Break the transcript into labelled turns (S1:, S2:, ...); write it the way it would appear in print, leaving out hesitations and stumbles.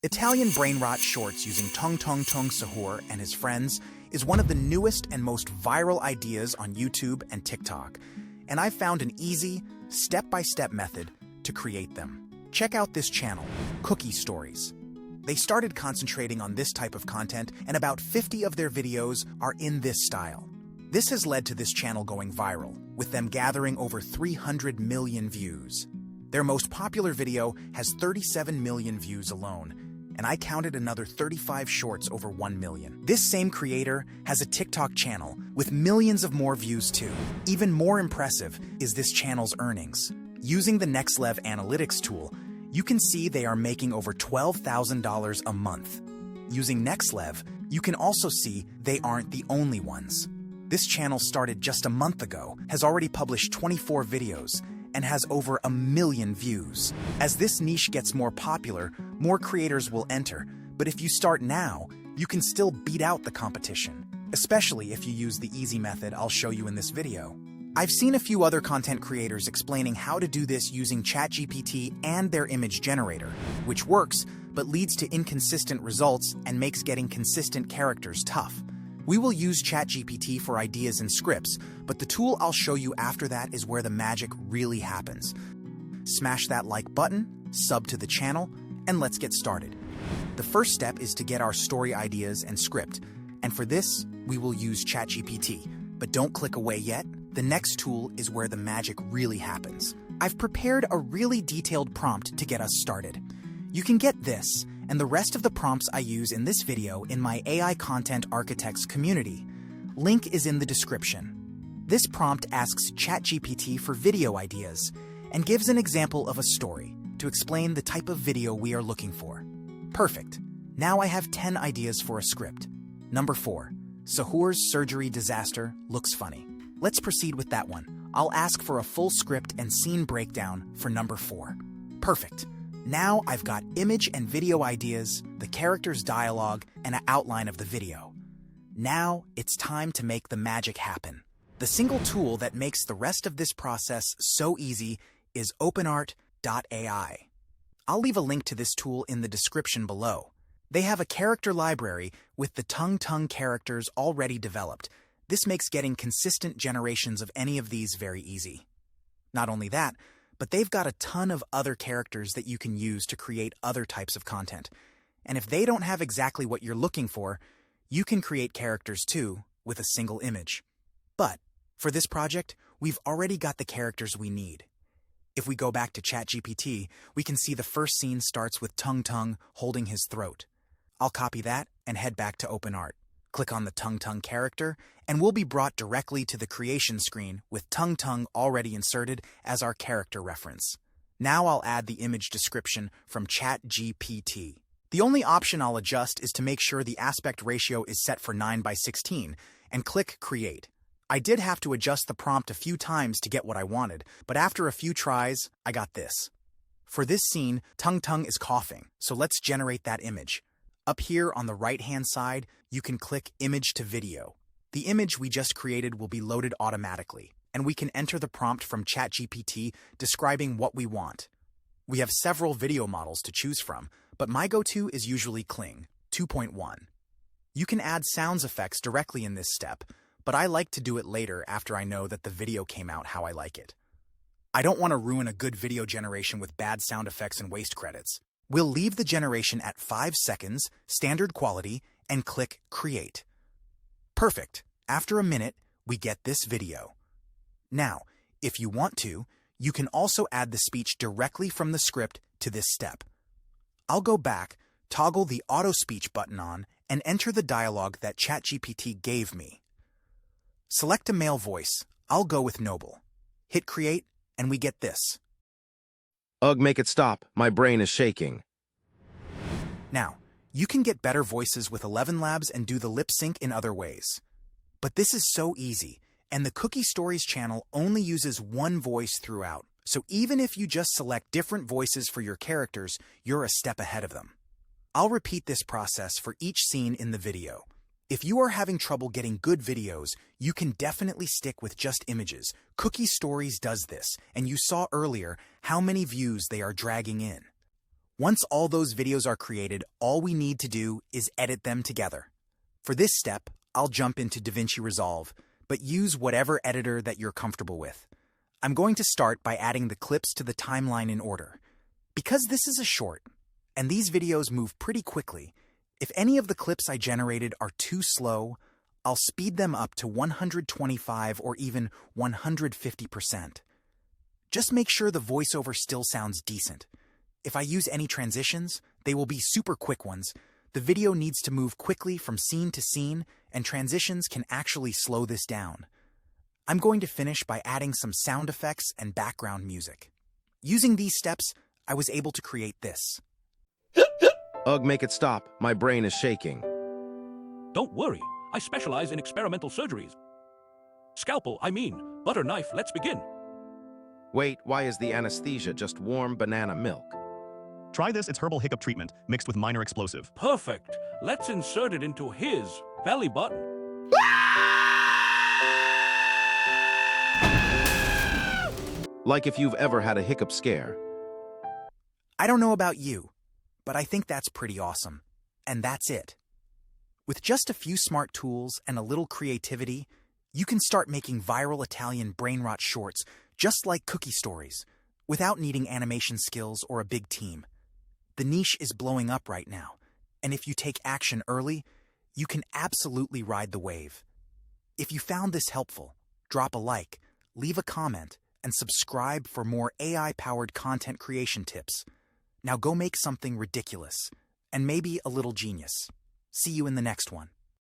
S1: Italian Brainrot shorts using Tung Tung Sahur and his friends is one of the newest and most viral ideas on YouTube and TikTok, and I've found an easy, step-by-step method to create them. Check out this channel, Cookie Stories. They started concentrating on this type of content, and about 50 of their videos are in this style. This has led to this channel going viral, with them gathering over 300 million views. Their most popular video has 37 million views alone, and I counted another 35 shorts over 1 million. This same creator has a TikTok channel with millions of more views too. Even more impressive is this channel's earnings. Using the NextLev analytics tool, you can see they are making over $12,000 a month. Using NextLev, you can also see they aren't the only ones. This channel started just a month ago, has already published 24 videos, and has over 1 million views. As this niche gets more popular, more creators will enter, but if you start now, you can still beat out the competition, especially if you use the easy method I'll show you in this video. I've seen a few other content creators explaining how to do this using ChatGPT and their image generator, which works, but leads to inconsistent results and makes getting consistent characters tough. We will use ChatGPT for ideas and scripts, but the tool I'll show you after that is where the magic really happens. Smash that like button, sub to the channel, and let's get started. The first step is to get our story ideas and script, and for this, we will use ChatGPT. But don't click away yet. The next tool is where the magic really happens. I've prepared a really detailed prompt to get us started. You can get this and the rest of the prompts I use in this video in my AI Content Architects community. Link is in the description. This prompt asks ChatGPT for video ideas and gives an example of a story to explain the type of video we are looking for. Perfect. Now I have 10 ideas for a script. Number 4. Sahur's surgery disaster looks funny. Let's proceed with that one. I'll ask for a full script and scene breakdown for number 4. Perfect. Now I've got image and video ideas, the character's dialogue, and an outline of the video. Now it's time to make the magic happen. The single tool that makes the rest of this process so easy is OpenArt.ai. I'll leave a link to this tool in the description below. They have a character library with the Tung Tung characters already developed. This makes getting consistent generations of any of these very easy. Not only that, but they've got a ton of other characters that you can use to create other types of content. And if they don't have exactly what you're looking for, you can create characters too with a single image. But for this project, we've already got the characters we need. If we go back to ChatGPT, we can see the first scene starts with Tung Tung holding his throat. I'll copy that and head back to OpenArt. Click on the Tung Tung character, and we'll be brought directly to the creation screen with Tung Tung already inserted as our character reference. Now I'll add the image description from ChatGPT. The only option I'll adjust is to make sure the aspect ratio is set for 9:16, and click Create. I did have to adjust the prompt a few times to get what I wanted, but after a few tries, I got this. For this scene, Tung Tung is coughing, so let's generate that image. Up here on the right-hand side, you can click Image to Video. The image we just created will be loaded automatically, and we can enter the prompt from ChatGPT describing what we want. We have several video models to choose from, but my go-to is usually Kling 2.1. You can add sound effects directly in this step, but I like to do it later after I know that the video came out how I like it. I don't want to ruin a good video generation with bad sound effects and waste credits. We'll leave the generation at 5 seconds, standard quality, and click Create. Perfect. After a minute, we get this video. Now, if you want to, you can also add the speech directly from the script to this step. I'll go back, toggle the Auto Speech button on, and enter the dialogue that ChatGPT gave me. Select a male voice. I'll go with Noble. Hit Create, and we get this.
S2: Ugh, make it stop. My brain is shaking.
S1: Now, you can get better voices with 11 Labs and do the lip sync in other ways. But this is so easy, and the Cookie Stories channel only uses one voice throughout. So even if you just select different voices for your characters, you're a step ahead of them. I'll repeat this process for each scene in the video. If you are having trouble getting good videos, you can definitely stick with just images. Cookie Stories does this, and you saw earlier how many views they are dragging in. Once all those videos are created, all we need to do is edit them together. For this step, I'll jump into DaVinci Resolve, but use whatever editor that you're comfortable with. I'm going to start by adding the clips to the timeline in order. Because this is a short, and these videos move pretty quickly, if any of the clips I generated are too slow, I'll speed them up to 125 or even 150%. Just make sure the voiceover still sounds decent. If I use any transitions, they will be super quick ones. The video needs to move quickly from scene to scene, and transitions can actually slow this down. I'm going to finish by adding some sound effects and background music. Using these steps, I was able to create this.
S2: Ugh, make it stop. My brain is shaking.
S3: Don't worry, I specialize in experimental surgeries. Scalpel, I mean, butter knife, let's begin.
S2: Wait, why is the anesthesia just warm banana milk?
S4: Try this, it's herbal hiccup treatment, mixed with minor explosive.
S3: Perfect. Let's insert it into his belly button.
S2: Like if you've ever had a hiccup scare.
S1: I don't know about you, but I think that's pretty awesome. And that's it. With just a few smart tools and a little creativity, you can start making viral Italian Brainrot shorts just like cookie stories, without needing animation skills or a big team. The niche is blowing up right now, and if you take action early, you can absolutely ride the wave. If you found this helpful, drop a like, leave a comment, and subscribe for more AI-powered content creation tips. Now go make something ridiculous, and maybe a little genius. See you in the next one.